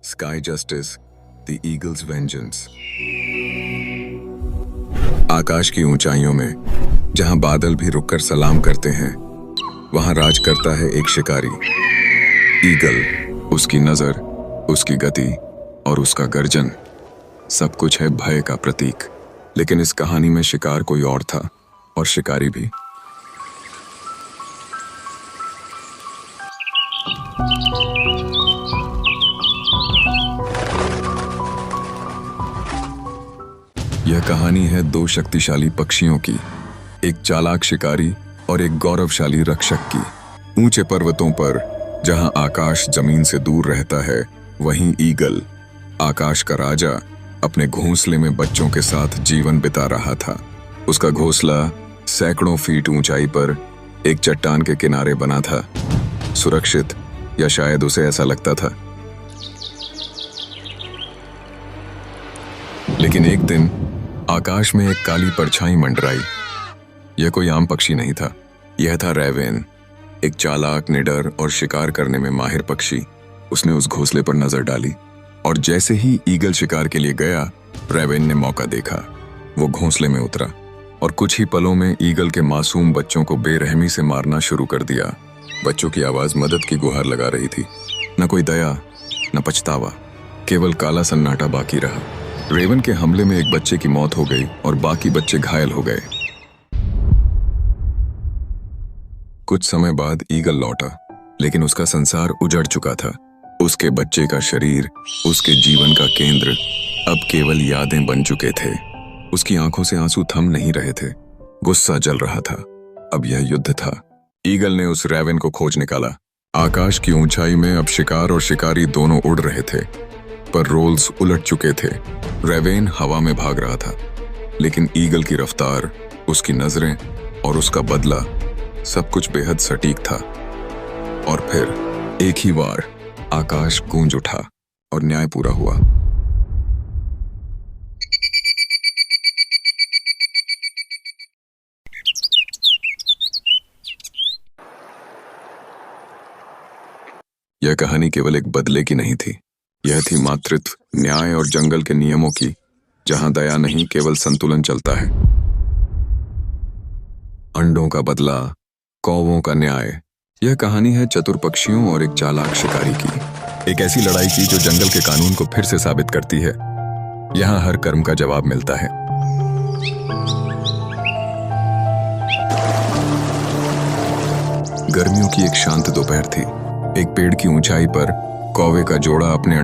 Sky justice, the eagle's vengeance. आकाश की ऊंचाइयों में जहां बादल भी रुककर सलाम करते हैं, वहां राज करता है एक शिकारी, ईगल। उसकी नजर, उसकी गति और उसका गर्जन सब कुछ है भय का प्रतीक। लेकिन इस कहानी में शिकार कोई और था और शिकारी भी। यह कहानी है दो शक्तिशाली पक्षियों की, एक चालाक शिकारी और एक गौरवशाली रक्षक की। ऊंचे पर्वतों पर जहां आकाश जमीन से दूर रहता है, वहीं ईगल, आकाश का राजा, अपने घोंसले में बच्चों के साथ जीवन बिता रहा था। उसका घोंसला सैकड़ों फीट ऊंचाई पर एक चट्टान के किनारे बना था, सुरक्षित, या शायद उसे ऐसा लगता था। लेकिन एक दिन आकाश में एक काली परछाई मंडराई। यह कोई आम पक्षी नहीं था, यह था रेवेन, एक चालाक, निडर और शिकार करने में माहिर पक्षी। उसने उस घोंसले पर नजर डाली और जैसे ही ईगल शिकार के लिए गया, रेवेन ने मौका देखा। वो घोंसले में उतरा और कुछ ही पलों में ईगल के मासूम बच्चों को बेरहमी से मारना शुरू कर दिया। बच्चों की आवाज मदद की गुहार लगा रही थी। न कोई दया, न पछतावा, केवल काला सन्नाटा बाकी रहा। रेवन के हमले में एक बच्चे की मौत हो गई और बाकी बच्चे घायल हो गए। कुछ समय बाद ईगल लौटा, लेकिन उसका संसार उजड़ चुका था। उसके बच्चे का शरीर, उसके जीवन का केंद्र, अब केवल यादें बन चुके थे। उसकी आंखों से आंसू थम नहीं रहे थे, गुस्सा जल रहा था। अब यह युद्ध था। ईगल ने उस रेवन को खोज निकाला। आकाश की ऊंचाई में अब शिकार और शिकारी दोनों उड़ रहे थे, पर रोल्स उलट चुके थे। रेवेन हवा में भाग रहा था, लेकिन ईगल की रफ्तार, उसकी नजरें और उसका बदला, सब कुछ बेहद सटीक था। और फिर एक ही बार आकाश गूंज उठा और न्याय पूरा हुआ। यह कहानी केवल एक बदले की नहीं थी, यह थी मातृत्व, न्याय और जंगल के नियमों की, जहां दया नहीं, केवल संतुलन चलता है। अंडों का बदला, कौवों का न्याय। यह कहानी है चतुर पक्षियों और एक चालाक शिकारी की, एक ऐसी लड़ाई की जो जंगल के कानून को फिर से साबित करती है। यहां हर कर्म का जवाब मिलता है। गर्मियों की एक शांत दोपहर थी। एक पेड़ की ऊंचाई पर कौवे का जोड़ा अपने